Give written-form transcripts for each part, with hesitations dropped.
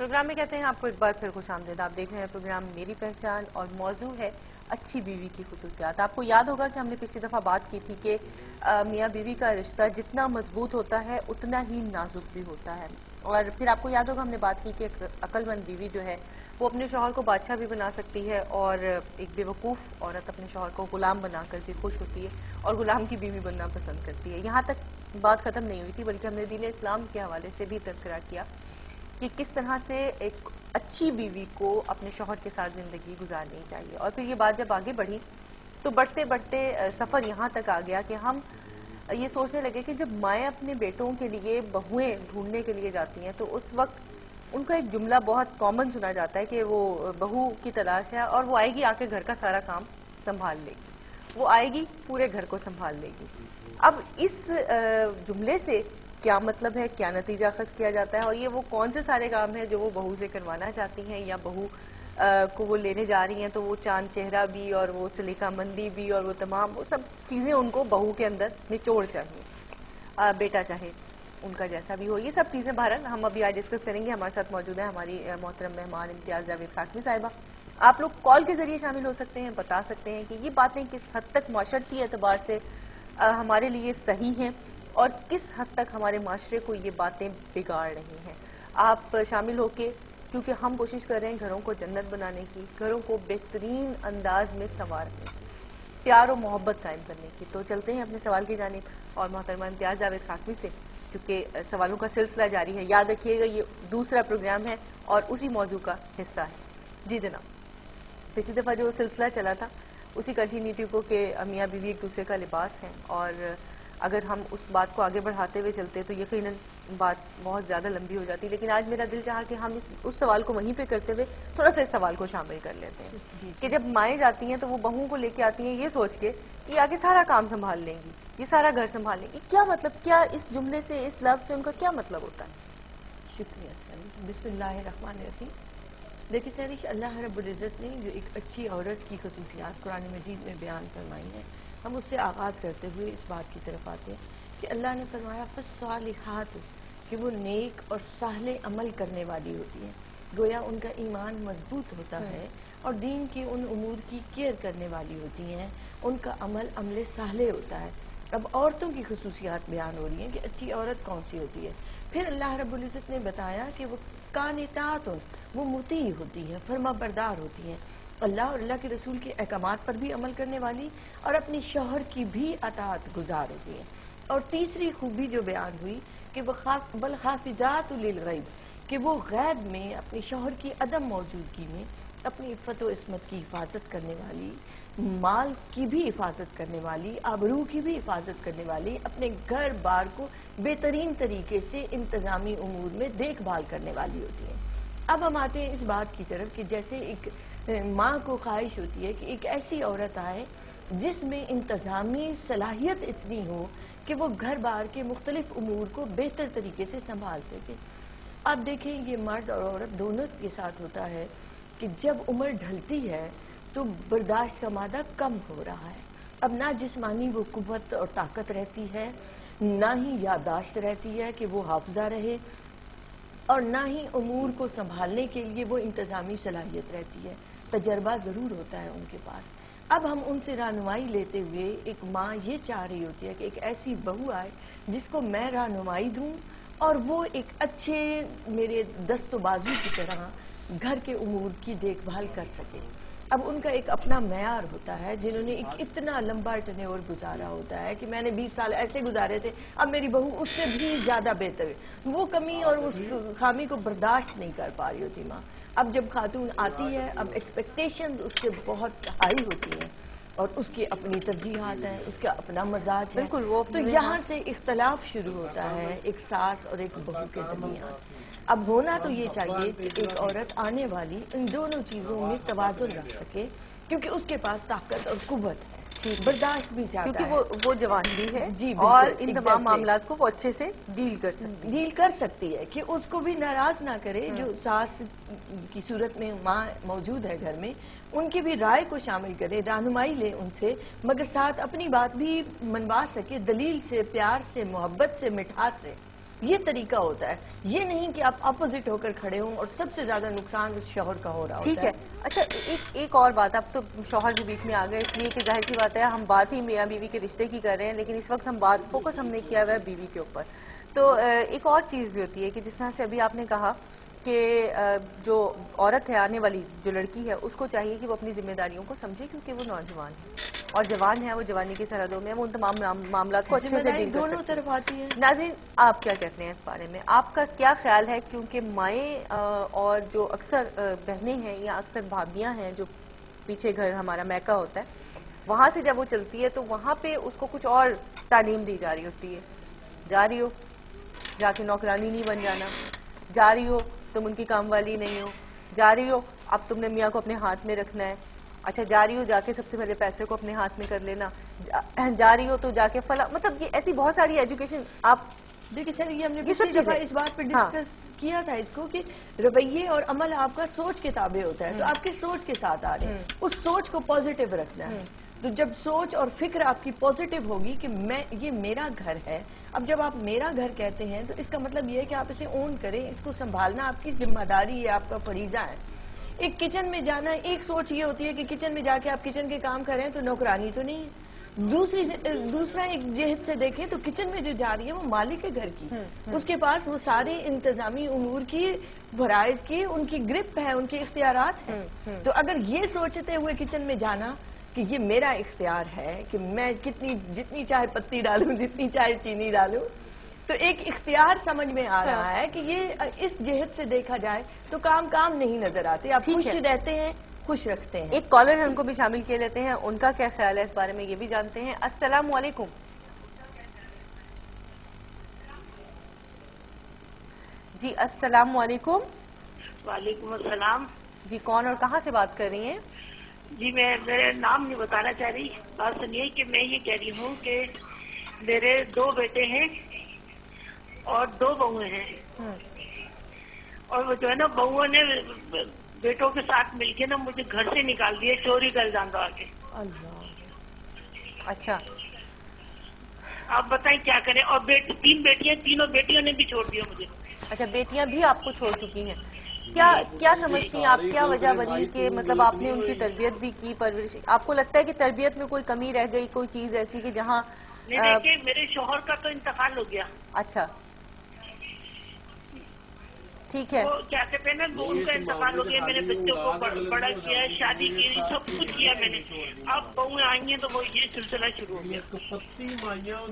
Programme میں کہتے ہیں آپ کو ایک بار پھر خوش آمدید. آپ دیکھ رہے ہیں پروگرام میری پہچان اور موضوع ہے اچھی بیوی کی خصوصیات. آپ کو یاد ہوگا کہ ہم نے پچھلی دفعہ بات کی تھی کہ میاں بیوی کا رشتہ جتنا مضبوط ہوتا ہے اتنا ہی نازک بھی ہوتا ہے. اور پھر آپ کو یاد ہوگا ہم نے بات کی کہ عقل مند بیوی جو ہے وہ اپنے شوہر کو بادشاہ بھی بنا سکتی ہے اور ایک بے وقوف عورت اپنے شوہر کو غلام بنا کر بھی خوش ہوتی ہے اور غلام کی بیوی بننا پسند کرتی ہے. یہاں تک بات ختم نہیں ہوئی تھی بلکہ ہم نے دین اسلام کے حوالے سے بھی تذکرہ کیا کہ کس طرح سے ایک اچھی بیوی کو اپنے شوہر کے ساتھ زندگی گزارنی چاہیے. اور پھر یہ بات جب آگے بڑھی تو بڑھتے بڑھتے سفر یہاں تک آ گیا کہ ہم یہ سوچنے لگے کہ جب مائیں اپنے بیٹوں کے لیے بہویں ڈھونڈنے کے لیے جاتی ہیں تو اس وقت ان کا ایک جملہ بہت کامن سنا جاتا ہے کہ وہ بہو کی تلاش ہے اور وہ آئے گی آ کے گھر کا سارا کام سنبھال لے گی, وہ آئے گی پورے گھر کو سنبھال لے گی. اب اس جملے سے کیا مطلب ہے, کیا نتیجہ اخذ کیا جاتا ہے اور یہ وہ کون سے سارے کام ہیں جو وہ بہو سے کروانا چاہتی ہیں یا بہو کو وہ لینے جا رہی ہیں تو وہ چاند چہرہ بھی اور وہ سلیقہ مندی بھی اور وہ تمام وہ سب چیزیں ان کو بہو کے اندر نچوڑ چاہیے, بیٹا چاہے ان کا جیسا بھی ہو. یہ سب چیزیں بہرحال ہم ابھی آج ڈسکس کریں گے. ہمارے ساتھ موجود ہے ہماری محترم مہمان امتیاز جاوید خاکمی صاحبہ. آپ لوگ کال کے ذریعے شامل ہو سکتے ہیں, بتا سکتے ہیں کہ یہ باتیں کس حد تک معاشرتی اعتبار سے ہمارے لیے صحیح ہیں اور کس حد تک ہمارے معاشرے کو یہ باتیں بگاڑ رہی ہیں. آپ شامل ہو کے, کیونکہ ہم کوشش کر رہے ہیں گھروں کو جنت بنانے کی, گھروں کو بہترین انداز میں سنوارنے کی, پیار و محبت قائم کرنے کی. تو چلتے ہیں اپنے سوال کی جانب اور محترمہ امتیاز جاوید خاکمی سے, کیونکہ سوالوں کا سلسلہ جاری ہے. یاد رکھیے گا یہ دوسرا پروگرام ہے اور اسی موضوع کا حصہ ہے. جی جناب, پچھلی دفعہ جو سلسلہ چلا تھا اسی کنٹینیوٹی کو کہ میاں بیوی ایک دوسرے کا لباس ہیں, اور اگر ہم اس بات کو آگے بڑھاتے ہوئے چلتے تو یقیناً بات بہت زیادہ لمبی ہو جاتی. لیکن آج میرا دل چاہا کہ ہم اس سوال کو وہیں پہ کرتے ہوئے تھوڑا سا اس سوال کو شامل کر لیتے ہیں کہ جب مائیں جاتی ہیں تو وہ بہوؤں کو لے کے آتی ہیں یہ سوچ کے کہ آگے سارا کام سنبھال لیں گی, یہ سارا گھر سنبھال لیں گی. کیا مطلب, کیا اس جملے سے, اس لفظ سے ان کا کیا مطلب ہوتا ہے؟ شکریہ سر. بسم اللہ الرحمن الرحیم. دیکھیں سر, اللہ رب العزت نے جو ایک اچھی عورت کی خصوصیات قرآن مجید میں بیان فرمائی ہیں, ہم اس سے آغاز کرتے ہوئے اس بات کی طرف آتے ہیں کہ اللہ نے فرمایا فالصالحات, کہ وہ نیک اور صالح عمل کرنے والی ہوتی ہیں. گویا ان کا ایمان مضبوط ہوتا ہے اور دین کے ان امور کی کیئر کرنے والی ہوتی ہیں, ان کا عمل صالح ہوتا ہے. اب عورتوں کی خصوصیات بیان ہو رہی ہیں کہ اچھی عورت کون سی ہوتی ہے. پھر اللہ رب العزت نے بتایا کہ وہ قانتات, وہ مطیع ہوتی ہے, فرما بردار ہوتی ہیں, اللہ اور اللہ کے رسول کے احکامات پر بھی عمل کرنے والی اور اپنی شوہر کی بھی اطاعت گزار ہوتی ہیں. اور تیسری خوبی جو بیان ہوئی کہ وہ بل حافظات للغیب, کہ وہ غیب میں اپنے شوہر کی عدم موجودگی میں اپنی عفت و عصمت کی حفاظت کرنے والی, مال کی بھی حفاظت کرنے والی, آبرو کی بھی حفاظت کرنے والی, اپنے گھر بار کو بہترین طریقے سے انتظامی امور میں دیکھ بھال کرنے والی ہوتی ہیں. اب ہم آتے ہیں اس بات کی طرف کہ جیسے ایک ماں کو خواہش ہوتی ہے کہ ایک ایسی عورت آئے جس میں انتظامی صلاحیت اتنی ہو کہ وہ گھر بار کے مختلف امور کو بہتر طریقے سے سنبھال سکے. اب دیکھیں یہ مرد اور عورت دونوں کے ساتھ ہوتا ہے کہ جب عمر ڈھلتی ہے تو برداشت کا مادہ کم ہو رہا ہے. اب نہ جسمانی وہ قوت اور طاقت رہتی ہے, نہ ہی یادداشت رہتی ہے کہ وہ حافظہ رہے, اور نہ ہی امور کو سنبھالنے کے لیے وہ انتظامی صلاحیت رہتی ہے. تجربہ ضرور ہوتا ہے ان کے پاس. اب ہم ان سے رہنمائی لیتے ہوئے ایک ماں یہ چاہ رہی ہوتی ہے کہ ایک ایسی بہو آئے جس کو میں رہنمائی دوں اور وہ ایک اچھے میرے دست و بازو کی طرح گھر کے امور کی دیکھ بھال کر سکے. اب ان کا ایک اپنا معیار ہوتا ہے, جنہوں نے ایک اتنا لمبا ٹنیور گزارا ہوتا ہے کہ میں نے 20 سال ایسے گزارے تھے, اب میری بہو اس سے بھی زیادہ بہتر ہے. وہ کمی اور اس خامی کو برداشت نہیں کر پا رہی ہوتی ماں. اب جب خاتون آتی ہے, اب ایکسپیکٹیشنز اس سے بہت ہائی ہوتی ہیں اور اس کی اپنی ترجیحات ہیں, اس کا اپنا مزاج ہے. بالکل, وہ تو یہاں سے اختلاف شروع ہوتا ہے ایک ساس اور ایک بہو کے درمیان. اب ہونا تو یہ چاہیے کہ ایک عورت آنے والی ان دونوں چیزوں میں توازن رکھ سکے, کیونکہ اس کے پاس طاقت اور قوت ہے, برداشت بھی زیادہ ہے, کیونکہ وہ جوان بھی ہے جی اور بالکل, ان تمام معاملات کو وہ اچھے سے ڈیل کر سکتی ہے کہ اس کو بھی ناراض نہ کرے. جو ساس کی صورت میں ماں موجود ہے گھر میں, ان کی بھی رائے کو شامل کرے, رہنمائی لے ان سے, مگر ساتھ اپنی بات بھی منوا سکے دلیل سے, پیار سے, محبت سے, مٹھاس سے. یہ طریقہ ہوتا ہے، یہ نہیں کہ آپ اپوزٹ ہو کر کھڑے ہوں اور سب سے زیادہ نقصان اس شوہر کا ہو رہا ہوتا ہے. ٹھیک ہے. اچھا ایک اور بات، اب تو شوہر بھی بیچ میں آ گئے، اس لیے کہ ظاہر سی بات ہے ہم بات ہی میاں بیوی کے رشتے کی کر رہے ہیں، لیکن اس وقت ہم بات فوکس ہم نے کیا ہوا ہے بیوی کے اوپر. تو ایک اور چیز بھی ہوتی ہے کہ جس طرح سے ابھی آپ نے کہا کہ جو عورت ہے، آنے والی جو لڑکی ہے، اس کو چاہیے کہ وہ اپنی ذمہ داریوں کو سمجھے، کیونکہ وہ نوجوان ہے اور جوان ہے، وہ جوانی کی سرحدوں میں، وہ ان تمام معاملات کو اچھے ذمہ سے داری ڈیل کر دونوں سکتے طرف ہیں. آتی ہے. ناظرین آپ کیا کہتے ہیں اس بارے میں؟ آپ کا کیا خیال ہے؟ کیونکہ مائیں اور جو اکثر بہنیں ہیں یا اکثر بھابیاں ہیں، جو پیچھے گھر ہمارا میکہ ہوتا ہے، وہاں سے جب وہ چلتی ہے تو وہاں پہ اس کو کچھ اور تعلیم دی جا رہی ہوتی ہے. جا رہی ہو، جا کے نوکرانی نہیں بن جانا، جا رہی ہو تم ان کی کام والی نہیں ہو، جا رہی ہو اب تم نے میاں کو اپنے ہاتھ میں رکھنا ہے، اچھا جا رہی ہو جا کے سب سے پہلے پیسے کو اپنے ہاتھ میں کر لینا، جا رہی ہو تو جا کے فلاں، مطلب یہ ایسی بہت ساری ایجوکیشن. آپ دیکھیں سر، یہ ہم نے یہ سب پچھلی دفعہ چیزیں اس بات پہ ہاں ڈسکس کیا تھا اس کو کہ رویے اور عمل آپ کا سوچ کے تابع ہوتا ہے، تو آپ کی سوچ کے ساتھ آ رہے ہیں، اس سوچ کو پازیٹیو رکھنا ہے. تو جب سوچ اور فکر آپ کی پازیٹیو ہوگی کہ یہ میرا گھر ہے، اب جب آپ میرا گھر کہتے ہیں تو اس کا مطلب یہ ہے کہ آپ اسے اون کریں، اس کو سنبھالنا آپ کی ذمہ داری ہے، آپ کا فریضہ ہے. ایک کچن میں جانا، ایک سوچ یہ ہوتی ہے کہ کچن میں جا کے آپ کچن کے کام کر رہے ہیں تو نوکرانی تو نہیں ہے. دوسرا ایک جہت سے دیکھیں تو کچن میں جو جا رہی ہے وہ مالک ہے گھر کی، اس کے پاس وہ سارے انتظامی امور کی، فرائض کی، ان کی گرپ ہے، ان کے اختیارات ہیں. تو اگر یہ سوچتے ہوئے کچن میں جانا کہ یہ میرا اختیار ہے کہ میں جتنی چاہے پتی ڈالوں، جتنی چاہے چینی ڈالوں، تو ایک اختیار سمجھ میں آ رہا ہے کہ یہ اس جہت سے دیکھا جائے تو کام نہیں نظر آتے، آپ ٹھیک خوش ہے. رہتے ہیں، خوش رکھتے ہیں. ایک کالر ہے، ان کو بھی شامل کیے لیتے ہیں، ان کا کیا خیال ہے اس بارے میں یہ بھی جانتے ہیں. السلام علیکم. جی السلام علیکم. وعلیکم السلام. جی کون اور کہاں سے بات کر رہی ہیں؟ جی میں میرے نام نہیں بتانا چاہ رہی. بات سنیے کہ میں یہ کہہ رہی ہوں کہ میرے 2 بیٹے ہیں اور 2 بہویں ہیں، اور وہ جو ہے نا بہووں نے بیٹوں کے ساتھ مل کے نا مجھے گھر سے نکال دیے چوری کا الزام لگا کے. اچھا آپ بتائیں کیا کریں. اور 3 بیٹیاں، تینوں بیٹیوں نے بھی چھوڑ دیا مجھے. اچھا بیٹیاں بھی آپ کو چھوڑ چکی ہیں. کیا سمجھتی ہیں آپ، کیا وجہ بنی کہ مطلب آپ نے ان کی تربیت بھی کی، پرورش، آپ کو لگتا ہے کہ تربیت میں کوئی کمی رہ گئی، کوئی چیز ایسی کہ جہاں نہیں دیکھیں میرے شوہر کا تو انتقال ہو گیا. اچھا ٹھیک ہے. وہ کیا کہتے ہیں نا، وہ ان کا انتقال ہو گیا، میرے بچوں کو بڑا کیا، شادی کی، سب کچھ کیا میں نے. اب بہویں آئی ہیں تو وہ یہ سلسلہ شروع ہو گیا.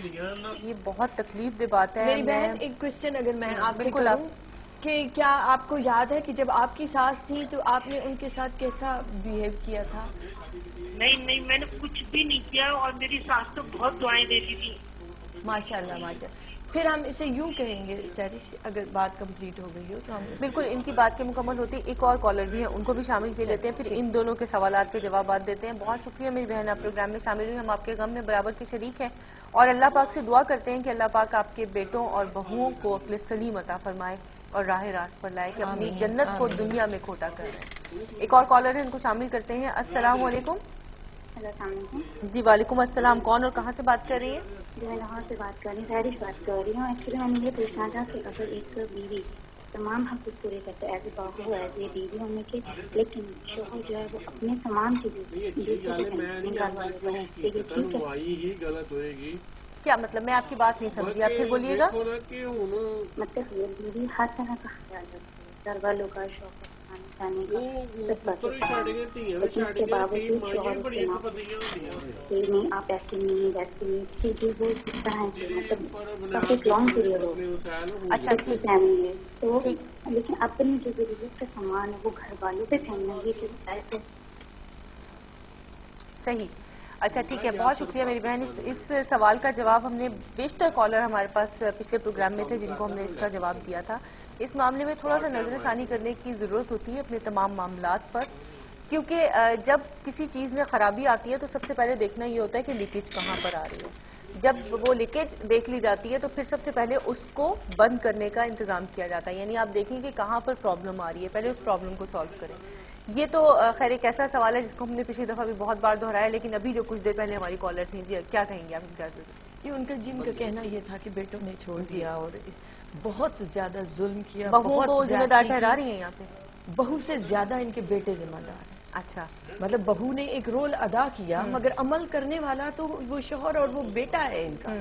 یہ بہت تکلیف دہ بات ہے. میری بہن ایک کوشچن اگر میں آپ سے بالکل کروں کہ کیا آپ کو یاد ہے کہ جب آپ کی ساس تھی تو آپ نے ان کے ساتھ کیسا بیہیو کیا تھا؟ نہیں میں نے کچھ بھی نہیں کیا، اور میری ساس تو بہت دعائیں دیتی تھی. ماشاءاللہ ماشاءاللہ. پھر ہم اسے یوں کہیں گے سیرش، اگر بات کمپلیٹ ہو گئی ہو تو ہم بالکل ان کی بات کے مکمل ہوتی ہے. ایک اور کالر بھی ہیں، ان کو بھی شامل کیے لیتے ہیں، پھر ان دونوں کے سوالات کے جوابات دیتے ہیں. بہت شکریہ میری بہن، آپ پروگرام میں شامل ہوئی، ہم آپ کے غم میں برابر کے شریک ہیں، اور اللہ پاک سے دعا کرتے ہیں کہ اللہ پاک آپ کے بیٹوں اور بہوؤں کو عقل سلیم عطا فرمائے اور راہ راست پر لائے کہ اپنی جنت کو دنیا میں کھوٹا کر رہے ہیں. ایک اور کالر ہے، ان کو شامل کرتے ہیں. السلام علیکم. السلام علیکم. جی وعلیکم السلام. کون اور کہاں سے بات کر رہی ہیں؟ جی میں لاہور سے بات کر رہی ہوں، سیرش بات کر رہی ہوں. ایکچولی میں نے یہ پوچھنا تھا کہ اگر ایک بیوی تمام حقوق پورے کرتے ایز اے بہو، ایز اے بیوی ہونے کے، لیکن شوہر جو ہے وہ اپنے سامان کی کیا مطلب؟ میں آپ کی بات نہیں سمجھی، آپ پھر بولیے گا. مطلب یہ بیوی ہر طرح کا خیال رکھتی ہے، گھر والوں کا، شوہر کھانے کھانے کا، سب کا، لیکن اس کے باوجود شوہر اس کے نام کہ نہیں آپ ایسے نہیں ویسے نہیں، پھر بھی وہ اس طرح سے مطلب کافی لانگ پیریڈ ہو اچھا ٹھیک فیملی تو، ٹھیک لیکن اپنی جو ضرورت کا سامان ہے وہ گھر والوں پہ پھیلنا، یہ چیز ایسے صحیح. اچھا ٹھیک ہے، بہت شکریہ میری بہن. اس سوال کا جواب ہم نے، بیشتر کالر ہمارے پاس پچھلے پروگرام میں تھے جن کو ہم نے اس کا جواب دیا تھا. اس معاملے میں تھوڑا سا نظر ثانی کرنے کی ضرورت ہوتی ہے اپنے تمام معاملات پر، کیونکہ جب کسی چیز میں خرابی آتی ہے تو سب سے پہلے دیکھنا یہ ہوتا ہے کہ لیکیج کہاں پر آ رہی ہے. جب وہ لیکیج دیکھ لی جاتی ہے تو پھر سب سے پہلے اس کو بند کرنے کا انتظام کیا جاتا ہے. یعنی آپ دیکھیں کہ کہاں پر پرابلم آ رہی ہے، پہلے اس پرابلم کو سالو کریں. یہ تو خیر ایک ایسا سوال ہے جس کو ہم نے پچھلی دفعہ بھی بہت بار دہرایا، لیکن ابھی جو کچھ دیر پہلے ہماری کالر تھیں، جی کیا کہیں گے آپ ان کا؟ یہ ان کا جن کا کہنا یہ تھا کہ بیٹوں نے چھوڑ دیا اور بہت زیادہ ظلم کیا، بہوؤں کو ذمہ دار ٹھہرا رہی ہیں یہاں پہ؟ بہو سے زیادہ ان کے بیٹے ذمہ دار ہیں. اچھا، مطلب بہو نے ایک رول ادا کیا مگر عمل کرنے والا تو وہ شوہر اور وہ بیٹا ہے ان کا،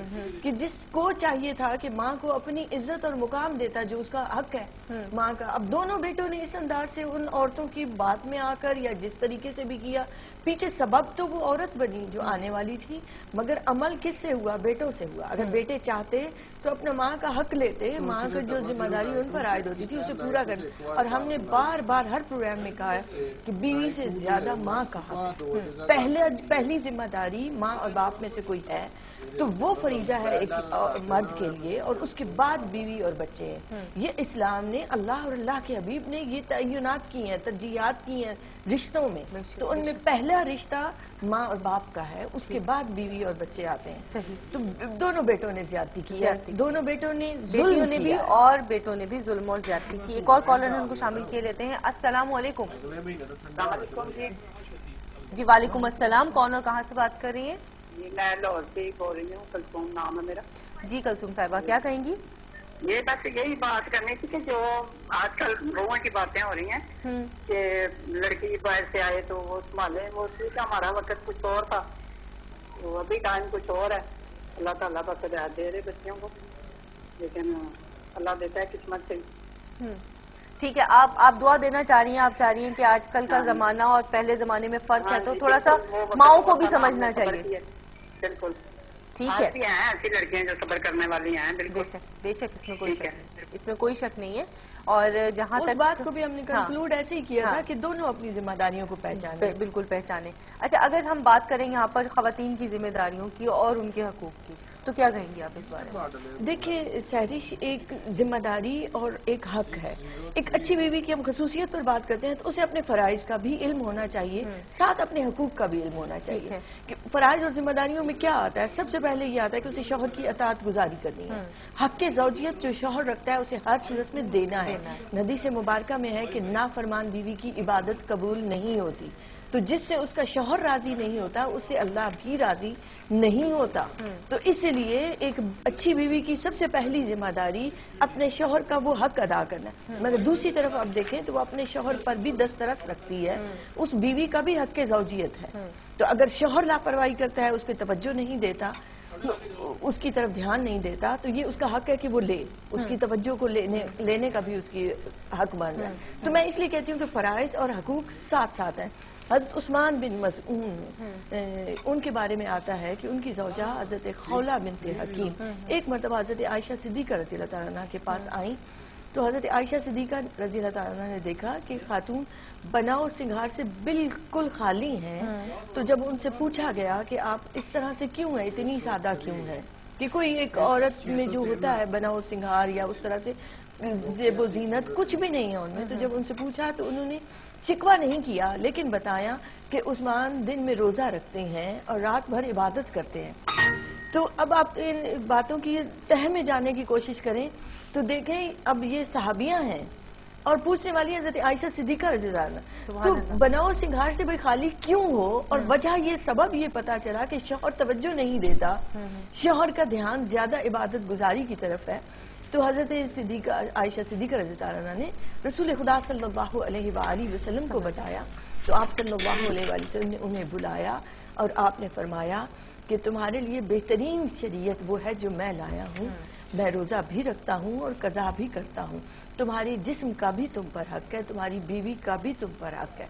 کہ جس کو چاہیے تھا کہ ماں کو اپنی عزت اور مقام دیتا جو اس کا حق ہے ماں کا. اب دونوں بیٹوں نے اس انداز سے ان عورتوں کی بات میں آ کر یا جس طریقے سے بھی کیا، پیچھے سبب تو وہ عورت بنی جو آنے والی تھی، مگر عمل کس سے ہوا؟ بیٹوں سے ہوا. اگر بیٹے چاہتے تو اپنا ماں کا حق لیتے، ماں کا جو ذمہ داری ان پر عائد ہوتی تھی اسے پورا کر. اور ہم نے بار بار ہر پروگرام میں کہا ہے کہ بیوی سے زیادہ ماں کا حق ہے. پہلی ذمہ داری ماں اور باپ میں سے کوئی ہے تو وہ فریضہ ہے ایک مرد کے لیے، اور اس کے بعد بیوی اور بچے ہیں. یہ اسلام نے، اللہ اور اللہ کے حبیب نے یہ تعینات کی ہیں، ترجیحات کی ہیں رشتوں میں، تو ان میں پہلا رشتہ ماں اور باپ کا ہے، اس کے بعد بیوی اور بچے آتے ہیں. صحیح. تو دونوں بیٹوں نے زیادتی کی ہے، دونوں بیٹوں نے بیٹیوں نے بھی اور بیٹوں نے بھی ظلم اور زیادتی کی. ایک اور کالر ان کو شامل کیے لیتے ہیں. السلام علیکم. جی وعلیکم السلام. کون اور کہاں سے بات کر رہی ہیں؟ جی میں لاہور سے بول رہی ہوں، کلثوم نام ہے میرا. جی کلثوم صاحبہ کیا کہیں گی؟ یہ بس یہی بات کرنی تھی کہ جو آج کل بہوؤں کی باتیں ہو رہی ہیں کہ لڑکی باہر سے آئے تو وہ سنبھالے، وہ ٹھیک ہے، ہمارا وقت کچھ اور تھا، وہ ابھی ٹائم کچھ اور ہے. اللہ تعالیٰ بس ہدایت دے رہے بچیوں کو، لیکن اللہ دیتا ہے قسمت سے. ٹھیک ہے، آپ دعا دینا چاہ رہی ہیں، آپ چاہ رہی ہیں کہ آج کل کا زمانہ اور پہلے زمانے میں فرق ہے تو تھوڑا سا ماؤں کو بھی سمجھنا چاہیے. بالکل ٹھیک ہے. ایسی لڑکیاں جو صبر کرنے والی ہیں. بے شک بے شک، اس میں کوئی شک نہیں ہے. اور جہاں اس تک بات کو بھی ہم نے کنکلوڈ ایسے ہی کیا تھا کہ دونوں اپنی ذمہ داریوں کو پہچانے. بالکل پہچانے. اچھا، اگر ہم بات کریں یہاں پر خواتین کی ذمہ داریوں کی اور ان کے حقوق کی تو کیا کہیں گے آپ اس بارے میں؟ دیکھیں سہرش، ایک ذمہ داری اور ایک حق ہے. ایک اچھی بیوی کی ہم خصوصیت پر بات کرتے ہیں تو اسے اپنے فرائض کا بھی علم ہونا چاہیے، ساتھ اپنے حقوق کا بھی علم ہونا چاہیے. کہ فرائض اور ذمہ داریوں میں کیا آتا ہے؟ سب سے پہلے یہ آتا ہے کہ اسے شوہر کی اطاعت گزاری کرنی ہے. حق زوجیت جو شوہر رکھتا ہے اسے ہر صورت میں دینا ہے. حدیث مبارکہ میں ہے کہ نافرمان بیوی کی عبادت قبول نہیں ہوتی، تو جس سے اس کا شوہر راضی نہیں ہوتا اس سے اللہ بھی راضی نہیں ہوتا. تو اس لیے ایک اچھی بیوی کی سب سے پہلی ذمہ داری اپنے شوہر کا وہ حق ادا کرنا ہے. مگر دوسری طرف آپ دیکھیں تو وہ اپنے شوہر پر بھی دسترس رکھتی ہے، اس بیوی کا بھی حق زوجیت ہے. تو اگر شوہر لاپرواہی کرتا ہے، اس پہ توجہ نہیں دیتا، اس کی طرف دھیان نہیں دیتا، تو یہ اس کا حق ہے کہ وہ لے، اس کی توجہ کو لینے کا بھی اس کی حق بن رہا ہے. تو میں اس لیے کہتی ہوں کہ فرائض اور حقوق ساتھ ساتھ ہیں. حضرت عثمان بن مظعون ان کے بارے میں آتا ہے کہ ان کی زوجہ حضرت خولہ بنت حکیم ایک مرتبہ حضرت عائشہ صدیقہ رضی اللہ تعالیٰ عنہ کے پاس آئیں. تو حضرت عائشہ صدیقہ رضی اللہ تعالیٰ عنہ نے دیکھا کہ خاتون بناؤ سنگھار سے بالکل خالی ہیں. تو جب ان سے پوچھا گیا کہ آپ اس طرح سے کیوں ہیں، اتنی سادہ کیوں ہے، کہ کوئی ایک عورت میں جو ہوتا ہے بناؤ سنگھار یا اس طرح سے زیب و زینت کچھ بھی نہیں ہے ان میں، تو جب ان سے پوچھا تو انہوں نے شکوہ نہیں کیا، لیکن بتایا کہ عثمان دن میں روزہ رکھتے ہیں اور رات بھر عبادت کرتے ہیں. تو اب آپ ان باتوں کی تہ میں جانے کی کوشش کریں تو دیکھیں اب یہ صحابیاں ہیں اور پوچھنے والی حضرت عائشہ صدیقہ رضی اللہ عنہ. تو بناؤ سنگھار سے بھئی خالی کیوں ہو، اور وجہ یہ سبب یہ پتا چلا کہ شوہر توجہ نہیں دیتا، شوہر کا دھیان زیادہ عبادت گزاری کی طرف ہے. تو حضرت عائشہ صدیقہ رضی اللہ عنہ نے رسول خدا صلی اللہ علیہ وآلہ وسلم کو بتایا. تو آپ صلی اللہ علیہ وآلہ وسلم نے انہیں بلایا اور آپ نے فرمایا کہ تمہارے لیے بہترین شریعت وہ ہے جو میں لایا ہوں. میں روزہ بھی رکھتا ہوں اور قضا بھی کرتا ہوں. تمہاری جسم کا بھی تم پر حق ہے، تمہاری بیوی کا بھی تم پر حق ہے.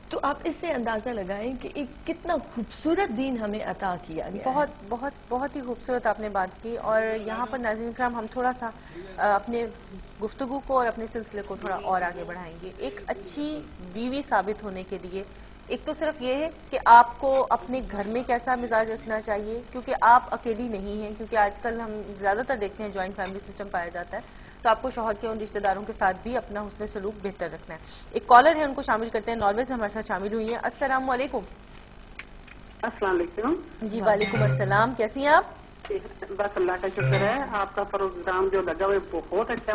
تو آپ اس سے اندازہ لگائیں کہ ایک کتنا خوبصورت دین ہمیں عطا کیا گیا. بہت بہت بہت ہی خوبصورت آپ نے بات کی. اور یہاں پر ناظرین کرام ہم تھوڑا سا اپنے گفتگو کو اور اپنے سلسلے کو تھوڑا اور آگے بڑھائیں گے. ایک اچھی بیوی ثابت ہونے کے لیے ایک تو صرف یہ ہے کہ آپ کو اپنے گھر میں کیسا مزاج رکھنا چاہیے، کیونکہ آپ اکیلی نہیں ہیں، کیونکہ آج کل ہم زیادہ تر دیکھتے ہیں جوائنٹ فیملی سسٹم پایا جاتا ہے. تو آپ کو شوہر کے ان رشتہ داروں کے ساتھ بھی اپنا حسن سلوک بہتر رکھنا ہے. ایک کالر ہے، ان کو شامل کرتے ہیں. ناروے سے ہمارے ساتھ شامل ہوئی ہیں. السلام علیکم. السلام علیکم. جی وعلیکم السلام. کیسی ہیں آپ؟ بس اللہ کا شکر ہے. آپ کا پروگرام جو لگا وہ بہت اچھا